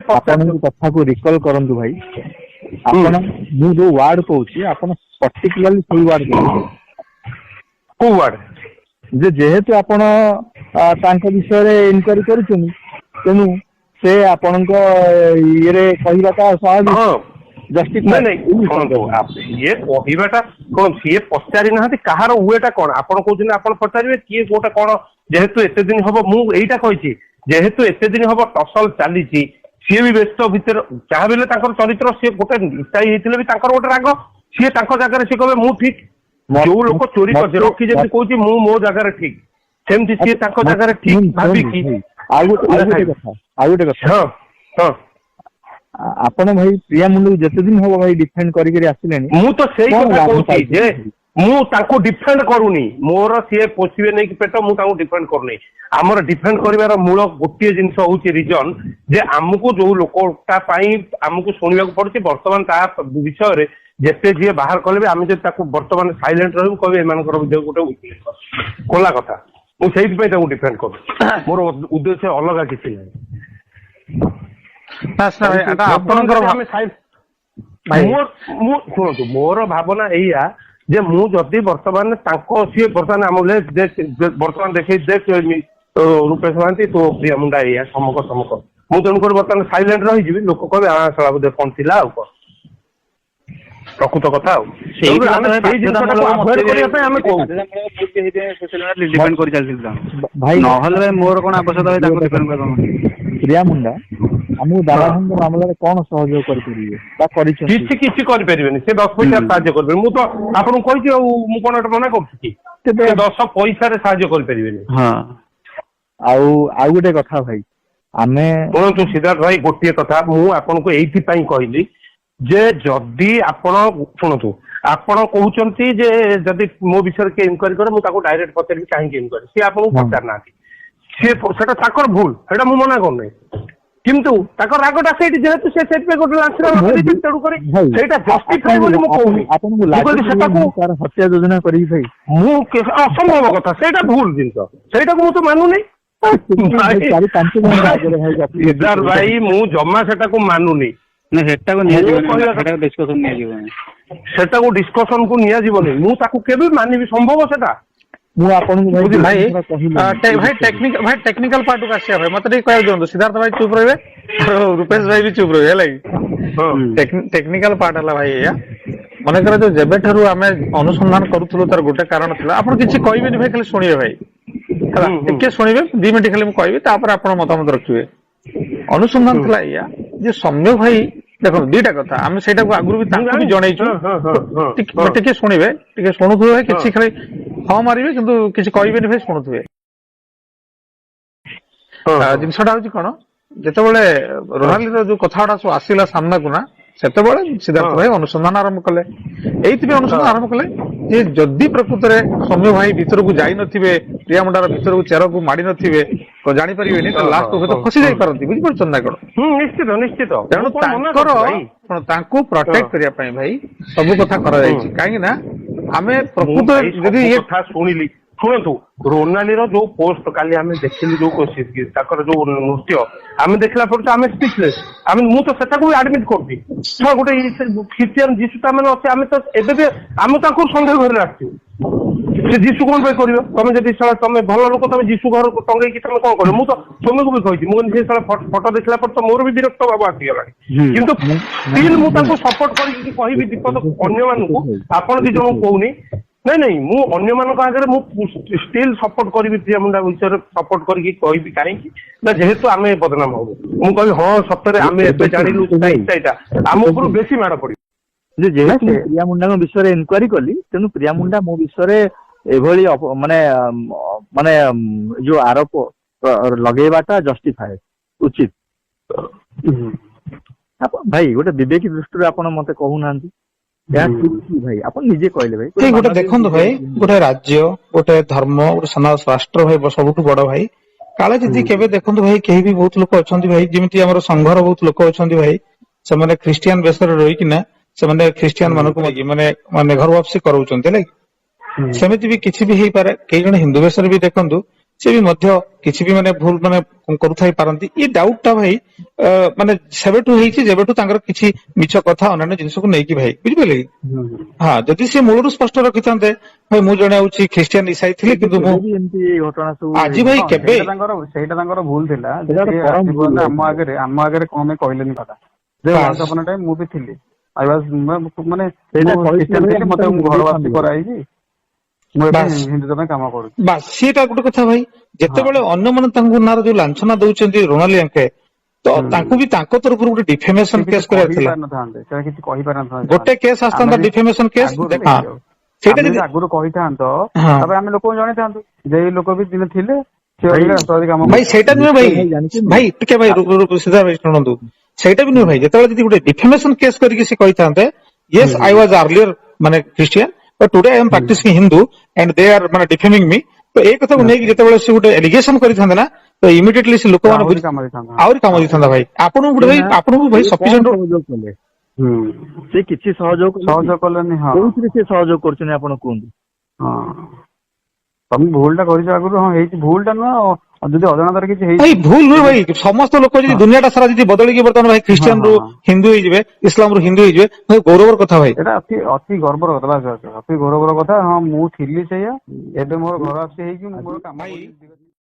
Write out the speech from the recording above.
ଆପଣଙ୍କ କଥାକୁ ରିକଲ୍ କରନ୍ତୁ ଭାଇ। ଆପଣ ମୁଁ ଯୋଉ ୱାର୍ଡ କହୁଛି ଆପଣ ପର୍ଟିକୁଲାରଲି ସେଇ ୱାର୍ଡ କହୁଛନ୍ତି। କୋଉ ୱାର୍ଡ? ଯେ ଯେହେତୁ ଆପଣ ତାଙ୍କ ବିଷୟରେ ଇନକ୍ୱାରି କରୁଛନ୍ତି ତେଣୁ ସେ ଆପଣଙ୍କ ଇଏରେ କହିବାଟା ସ୍ୱାଭାବିକ। ନାଇଁ ନାଇଁ ଶୁଣନ୍ତୁ, ଇଏ କହିବାଟା କଣ, ସିଏ ପଚାରି ନାହାନ୍ତି କାହାର ୱେଟା କଣ। ଆପଣ କହୁଛନ୍ତି ଆପଣ ପଚାରିବେ କିଏ କୋଉଟା କଣ। ଯେହେତୁ ଏତେ ଦିନ ହବ ମୁଁ ଏଇଟା କହିଛି, ଯେହେତୁ ଏତେ ଦିନ ହବ ଟସଲ ଚାଲିଛି, ସିଏ ବି ବ୍ୟସ୍ତ ଭିତରେ ଯାହା ବି ହେଲେ ତାଙ୍କର ଚରିତ୍ର, ସିଏ ଗୋଟେ ନିଶାଇ ହେଇଥିଲେ ବି ତାଙ୍କର ଗୋଟେ ରାଗ। ସିଏ ତାଙ୍କ ଜାଗାରେ ସିଏ କହିବେ ମୁଁ ଠିକ। ଯୋଉ ଲୋକ ଚୋରି କରିଛି ରଖି ଯେମିତି କହୁଛି ମୁଁ ମୋ ଜାଗାରେ ଠିକ, ସେମିତି ସିଏ ତାଙ୍କ ଜାଗାରେ ଠିକ ଭାବିକି। ଆଉ ଗୋଟେ କଥା ହଁ ହଁ, ଆପଣ ଭାଇ ପ୍ରିୟା ମୁଣ୍ଡକୁ ଯେତେ ଦିନ ହବ ଭାଇ ଡିଫେଣ୍ଡ କରିକି ଆସିଲେଣି। ମୁଁ ତ ସେଇ କଥା କହୁଛି ଯେ ମୁଁ ତାଙ୍କୁ ଡିଫେଣ୍ଡ କରୁନି। ମୋର ସିଏ ପୋଷିବେ ନେଇକି ପେଟ, ମୁଁ ତାଙ୍କୁ ଡିଫେଣ୍ଡ କରୁନି। ଆମର ଡିଫେଣ୍ଡ କରିବାର ମୂଳ ଗୋଟିଏ ଜିନିଷ ହଉଛି ରିଜନ, ଯେ ଆମକୁ ଯୋଉ ଲୋକଟା ପାଇଁ ଆମକୁ ଶୁଣିବାକୁ ପଡୁଛି ବର୍ତ୍ତମାନ ତା ବିଷୟରେ ଯେତେ ଯିଏ ବାହାର କଲେ ବି ଆମେ ଯଦି ତାକୁ ବର୍ତ୍ତମାନ ସାଇଲେଣ୍ଟ ରହିବୁ କହିବେ ଏମାନଙ୍କର ଗୋଟେ ଖୋଲା କଥା। ମୁଁ ସେଇଥିପାଇଁ ତାଙ୍କୁ ଡିଫେଣ୍ଡ କରୁଛି। ମୋର ଉଦ୍ଦେଶ୍ୟ ଅଲଗା କିଛି ନାହିଁ। ମୁଁ ଶୁଣନ୍ତୁ, ମୋର ଭାବନା ଏଇଆ ଯେ ମୁଁ ଯଦି ବର୍ତ୍ତମାନ ତାଙ୍କ ସିଏ ବର୍ତ୍ତମାନ ଆମକୁ ବର୍ତ୍ତମାନ ଦେଖେଇ ରୂପେଶ ମହାନ୍ତି ତୋ ପ୍ରିୟା ମୁଣ୍ଡା ଏଇଆ ସମକ ମୁଁ ତେଣୁକରି ବର୍ତ୍ତମାନ ସାଇଲେଣ୍ଟ ରହିଯିବି। ଲୋକ କହିବେ ଶଳା ବୋଧେ କଣ ଥିଲା ଆଉ କଣ ପ୍ରକୃତ କଥା। ଆଉ ସେଇ ଜିନିଷଟାକୁ ଆଭଏଡ୍ କରିବା ପାଇଁ ଆମେ କହୁ ଭାଇ, ନହେଲେ ମୋର କଣ ଆବଶ୍ୟକତା ତାଙ୍କୁ ଡିଫେଣ୍ଡ କରିବା। ପ୍ରିୟା ମୁଣ୍ଡା ଆମକୁ ଦାଦାଭାଇଙ୍କ ମାମଲାରେ କଣ ସହଯୋଗ କରିପାରିବେ ବା କରିଛନ୍ତି? କିଛି କରିପାରିବେନି। ସେ 10 ପଇସା ସାହାଯ୍ୟ କରିପାରିବେ। ମୁଁ ତ ଆପଣଙ୍କୁ କହିଛି, ଆଉ ମୁଁ କଣ ଏଟା ମନା କରୁଛି କି? ସେ 10 ପଇସାରେ ସାହାଯ୍ୟ କରିପାରିବେନି। ଆଉ ଗୋଟେ କଥା ଭାଇ, ଆମେ ଶୁଣନ୍ତୁ ସିଦ୍ଧାର୍ଥ ଭାଇ, ଗୋଟିଏ କଥା ମୁଁ ଆପଣଙ୍କୁ ଏଇଥିପାଇଁ କହିଲି ଯେ ଯଦି ଆପଣ ଶୁଣନ୍ତୁ, ଆପଣ କହୁଛନ୍ତି ଯେ ଯଦି ମୋ ବିଷୟରେ କିଏ ଇନକ୍ୱାରି କରେ ମୁଁ ତାକୁ ଡାଇରେକ୍ଟ ପଚାରିବି କାହିଁକି ଇନକ୍ୱାରି। ସିଏ ଆପଣଙ୍କୁ ପଚାରି ନାହାନ୍ତି, ସିଏ ସେଟା ତାଙ୍କର ଭୁଲ, ସେଇଟା ମୁଁ ମନା କରୁନାହିଁ। କିନ୍ତୁ ତାଙ୍କ ରାଗଟା ସେଇଠି, ଯେହେତୁ ସେ ସେଥିପାଇଁ ଗୋଟେ ତେଣୁକରି ସେଇଟା ଜଷ୍ଟିଫାଇ ବୋଲି ମୁଁ କହୁନି। ସେଟାକୁ ହତ୍ୟା ଯୋଜନା କରିବି ଭାଇ, ମୁଁ ଅସମ୍ଭବ କଥା, ସେଇଟା ଭୁଲ ଜିନିଷ, ସେଇଟାକୁ ମୁଁ ତ ମାନୁନି। ସିଦ୍ଧାର୍ଥ ଭାଇ, ମୁଁ ଜମା ସେଟାକୁ ମାନୁନି। ସେଟାକୁ ଡିସ୍କସନ କୁ ନିଆଯିବନି। ମୁଁ ତାକୁ କେବେ ମାନିବି? ସମ୍ଭବ ସେଟା? ମୁଁ ଆପଣଙ୍କୁ ଭାଇ ଟେକ୍ନିକାଲ ପାର୍ଟକୁ ଆସିବା ଭାଇ, ମତେ ଟିକେ କହିବାକୁ ଦିଅନ୍ତୁ। ସିଦ୍ଧାର୍ଥ ଭାଇ ଚୁପ୍ ରହିବେ, ରୂପେଶ ଭାଇ ବି ଚୁପ୍ ରହିବେ, ହେଲା କି? ଟେକ୍ନିକାଲ ପାର୍ଟ ହେଲା ଭାଇ ଏଇଆ, ମନେକର ଯୋଉ ଯେବେଠାରୁ ଆମେ ଅନୁସନ୍ଧାନ କରୁଥିଲୁ ତାର ଗୋଟେ କାରଣ ଥିଲା। ଆପଣ କିଛି କହିବେନି ଭାଇ, ଖାଲି ଶୁଣିବେ ଭାଇ, ହେଲା? ଟିକେ ଶୁଣିବେ, 2 ମିନିଟ୍ ଖାଲି ମୁଁ କହିବି, ତାପରେ ଆପଣ ମତାମତ ରଖିବେ। ଅନୁସନ୍ଧାନ ଥିଲା ଏଇଆ ଯେ ସୌମ୍ୟ ଭାଇ, ଦେଖନ୍ତୁ ଦିଟା କଥା, ଆମେ ସେଇଟାକୁ ଆଗରୁ ବି ତାଙ୍କୁ ବି ଜଣେଇଛୁ। ଟିକେ ଶୁଣିବେ, ଟିକେ ଶୁଣୁଥିବେ ଭାଇ, କିଛି ଖାଲି ହଁ ମାରିବେ କିନ୍ତୁ କିଛି କହିବେନି ଭାଇ, ଶୁଣୁଥିବେ। ଜିନିଷଟା ହଉଛି କଣ, ଯେତେବେଳେ ରୋନାଲିର ଯୋଉ କଥାଟା ସବୁ ଆସିଲା ସାମ୍ନାକୁ ନା, ସେତେବେଳେ ସିଦ୍ଧାର୍ଥ ଭାଇ ଅନୁସନ୍ଧାନ ଆରମ୍ଭ କଲେ। ଏଇଥିପାଇଁ ଅନୁସନ୍ଧାନ ଆରମ୍ଭ କଲେ ଯେ ଯଦି ପ୍ରକୃତରେ ସୌମ୍ୟ ଭାଇ ଭିତରକୁ ଯାଇନଥିବେ, ପ୍ରିୟା ମୁଣ୍ଡାର ଭିତରକୁ ଚେରକୁ ମାଡି ନଥିବେ, ଜାଣିପାରିବେନି, ତ ଲାଷ୍ଟ ହୁଏତ ଫସି ଯାଇପାରନ୍ତି। ବୁଝିପାରୁଛନ୍ତି ନା କଣ? ନିଶ୍ଚିତ ନିଶ୍ଚିତ। ତେଣୁ ତାଙ୍କୁ ପ୍ରୋଟେକ୍ଟ କରିବା ପାଇଁ ଭାଇ ସବୁ କଥା କରାଯାଇଛି। କାହିଁକି ନା ଆମେ ପ୍ରକୃତରେ ଯଦି କଥା ଶୁଣିଲି, ଶୁଣନ୍ତୁ, ରୋନାଲିର ଯୋଉ ପୋଷ୍ଟ କାଲି ଆମେ ଦେଖିଲୁ, ଯୋଉ ତାଙ୍କର ଯୋଉ ନୃତ୍ୟ ଆମେ ଦେଖିଲା ପରେ ଆମେ ସ୍ପିଚଲେସ୍। ମୁଁ ତ ସେଟାକୁ ବି ଆଡମିଟ୍ କରୁଛି। ଗୋଟେ ଖ୍ରୀଷ୍ଟିଆନ ଯୀଶୁ ତା ମାନେ ଅଛି, ଆମେ ତ ଏବେ ବି ଆମେ ତାଙ୍କୁ ସନ୍ଦେହ ଘରେ ଆସିଛୁ। ସେ ଯୀଶୁ କଣ ପାଇଁ କରିବ? ତମେ ଯଦି ତମେ ଭଲ ଲୋକ, ତମେ ଯୀଶୁ ଘର ଟଙ୍ଗେଇକି ତମେ କଣ କରିବ? ମୁଁ ତ ତମକୁ ବି କହିଛି, ମୁଁ ସେ ଫଟୋ ଦେଖିଲା ପରେ ତ ମୋର ବି ବିରକ୍ତ ଭାବ ଆସିଗଲାଣି। କିନ୍ତୁ ଷ୍ଟିଲ୍ ମୁଁ ତାଙ୍କୁ ସପୋର୍ଟ କରିକି କହିବି ଦୀପଦ ଅନ୍ୟମାନଙ୍କୁ, ଆପଣ 2 ଜଣଙ୍କୁ କହୁନି। ନାଇଁ, ମୁଁ ଅନ୍ୟମାନଙ୍କ ଆଗରେ ମୁଁ ଷ୍ଟିଲ୍ ସପୋର୍ଟ କରିବି, ପ୍ରିୟା ମୁଣ୍ଡା ବିଷୟରେ ସପୋର୍ଟ କରିକି କହିବି। କାହିଁକି ନା ଯେହେତୁ ଆମେ ବଦନାମ ହବୁ, ମୁଁ କହିବି ହଁ ସତରେ ଆମେ ଏବେ ଜାଣିଲୁ ସେଇଟା ଆମ ଉପରୁ ବେଶୀ ମାଡ଼ ପଡିବ। ଯେହେତୁ ମୁଁ ପ୍ରିୟା ମୁଣ୍ଡାଙ୍କ ବିଷୟରେ ଇନକ୍ୱାରି କଲି, ତେଣୁ ପ୍ରିୟା ମୁଣ୍ଡା ମୋ ବିଷୟରେ ଏଭଳି ମାନେ ଯୋଉ ଆରୋପ ଲଗେଇବାଟା ଜଷ୍ଟିଫାଏ, ଉଚିତ। ଭାଇ ଗୋଟେ ବିବେକୀ ଦୃଷ୍ଟିରୁ ଆପଣ ମତେ କହୁନାହାନ୍ତି, ଭାଇ ଆପଣ ନିଜେ କହିଲେ ଭାଇ। ଗୋଟେ ଦେଖନ୍ତୁ ଭାଇ, ଗୋଟେ ରାଜ୍ୟ, ଗୋଟେ ଧର୍ମ, ଗୋଟେ ସମାଜ, ରାଷ୍ଟ୍ର ଭାଇ ସବୁଠୁ ବଡ ଭାଇ। କାଳେ ଯଦି କେବେ ଦେଖନ୍ତୁ ଭାଇ, କେହି ବି ବହୁତ ଲୋକ ଅଛନ୍ତି ଭାଇ, ଯେମିତି ଆମର ସଂଘର ବହୁତ ଲୋକ ଅଛନ୍ତି ଭାଇ, ସେମାନେ ଖ୍ରୀଷ୍ଟିଆନ ବେଶରେ ରହିକିନା ସେମାନେ ଖ୍ରୀଷ୍ଟିଆନ ମାନଙ୍କୁ ମାନେ ଘର ବାପସି କରାଉଛନ୍ତି, ହେଲା କି? ସେମିତି ବି କିଛି ବି ହେଇପାରେ। କେହି ଜଣେ ହିନ୍ଦୁ ବେଶରେ ବି ଦେଖନ୍ତୁ ସେ ବି ମଧ୍ୟ କିଛି ବି ମାନେ ଭୁଲ ମାନେ କରୁଥାଇ ପାରନ୍ତି। ଏ ଡାଉଟ ଟା ଭାଇ ମାନେ ସେବେଠୁ ହେଇଛି ଯେବେଠୁ ତାଙ୍କର କିଛି ମିଛ କଥା ଅନ୍ୟାନ୍ୟ ଜିନିଷକୁ ନେଇକି ଭାଇ ବୁଝିପାରିଲେ କି? ହଁ ଯଦି ସେ ମୂଳରୁ ସ୍ପଷ୍ଟ ରଖିଥାନ୍ତେ ଭାଇ ମୁଁ ଜଣେ ହଉଛି ଖ୍ରୀଷ୍ଟିଆନ ଇସାଇ ଥିଲି କିନ୍ତୁ ମୁଁ କେବେ ବି ଏମିତି ଘଟଣା ସବୁ ଆଜି ଭାଇ ହଁ, କେବେ ସେଇଟା ତାଙ୍କର ଭୁଲ ଥିଲା। ସେଇଟା ଗୋଟେ ସେ ପରମ ଆଜି ଭୁଲ ପର୍ଯ୍ୟନ୍ତ ଆମ ଆଗରେ କଣ ପାଇଁ କହିଲେନି କଥା ଯେ ବାସ୍। once upon a time ମୁଁ ବି ଥିଲି। I was ମାନେ ସେଇଟା ମୁଁ କହିଥିଲେ ଖ୍ରୀଷ୍ଟିଆନ ଥିଲି, ଆମେ ମତେ ତାକୁ ଘର ବାସି ବୁଝେଇଥାନ୍ତୁ। କରାହେଇଛି, ମୁଁ ଏବେ ବାସ୍। ହିନ୍ଦୁତ୍ୱ ପାଇଁ କାମ କରୁଛି। ବାସ୍ ସେଇଟା ଗୋଟେ କଥା ଭାଇ। ଯେତେବେଳେ ଅନ୍ୟମାନେ ତାଙ୍କୁ ନାଁରେ ଯୋଉ ଲାଞ୍ଛନା ଦଉଛନ୍ତି ରୋନାଲିଆଙ୍କେ, ତ ତାଙ୍କୁ ବି ତାଙ୍କ ତରଫରୁ ଗୋଟେ ଡିଫେମେସନ ସେ କିଛି କେସ୍ କରିବାର ଥିଲା। କହିପାରିନଥାନ୍ତେ, ସେ କିଛି କହିପାରିନଥାନ୍ତେ। ଗୋଟେ କେସ୍ ଆସିଥାନ୍ତା ଡିଫେମେସନ କେସ୍। ଆଗରୁ ହଁ ସେଇଟା ଆମେ ଯଦି ଯଦି ଆଗରୁ କହିଥାନ୍ତ ହଁ। ତାପରେ ଆମେ ଲୋକଙ୍କୁ ଜଣେଇଥାନ୍ତୁ ଯେ ଏଇ ଲୋକ ବି ଦିନେ ଥିଲେ ସେ ଅଧିକା ରାଷ୍ଟ୍ରବାଦୀ କାମ ଭାଇ କରୁଥିଲେ। ସେଇଟା ନୁହେଁ ଭାଇ। ଭାଇ ଜାଣିଛନ୍ତି? ଭାଇ ଟିକେ ଭାଇ ସିଧା ଭାଇ ଶୁଣନ୍ତୁ, ସେଇଟା ବି ନୁହେଁ ଭାଇ। ଯେତେବେଳେ ଯଦି ଗୋଟେ ଡିଫେମେସନ କେସ୍ କରିକି ସେ କହିଥାନ୍ତେ ୟେସ୍ ଆଇ ୱାଜ ଆର୍ଲିୟର ମାନେ Christian but today I am practising Hindu and they are ମାନେ ଡିଫେମିଂ ମି, ତ ଏଇ କଥାକୁ ନେଇକି ଯେତେବେଳେ ସେ ଗୋଟେ ଏଲିଗେସନ କରିଥାନ୍ତେ ନା, ତ ଇମିଡିଏଟଲି ସେ ଲୋକମାନେ ଆହୁରି କାମ ଦେଇଥାନ୍ତା। ଆହୁରି କାମ ଦେଇଥାନ୍ତା ଭାଇ। ଆପଣଙ୍କୁ ଗୋଟେ ଭାଇ ଆପଣଙ୍କୁ ଭାଇ ସେ କଣ ସଫିସିଏଣ୍ଟ ସହଯୋଗ କଲେ? ସେ କିଛି ସହଯୋଗ କଲେ କି? ସହଯୋଗ କଲେନି। ହଁ କୋଉଥିରେ ସେ ସହଯୋଗ କରୁଛନ୍ତି ଆପଣ କୁହନ୍ତୁ? ହଁ ତମେ ଭୁଲ ଟା କରିଛ ଆଗରୁ। ହଁ ହେଇଛି, ଭୁଲ ଟା ନୁହଁ, ଯଦି ଅଜାଣତରେ କିଛି ଭାଇ ହେଇଛି। ଭୁଲ ନୁହେଁ ଭାଇ। ସମସ୍ତ ଲୋକ ଯଦି ଦୁନିଆଟା ସାରା ଯଦି ବଦଳିକି ବର୍ତ୍ତମାନ ଭାଇ ଖ୍ରୀଷ୍ଟିଆନ ରୁ ହିନ୍ଦୁ ହେଇଯିବେ, ଇସଲାମ ରୁ ହିନ୍ଦୁ ହେଇଯିବେ, ଭାଇ ଗୌରବର କଥା ଭାଇ। ଏଇଟା ଅତି ଗର୍ବର କଥା। ବାସ୍ ବାସ୍, ଅତି ଗୌରବର କଥା। ହଁ ମୁଁ ଥିଲି ସେଇଆ, ଏବେ ମୋର ଘର ଆସି ହେଇକି ମୁଁ ମୋର କାମ ଭାଇ କରୁଛି।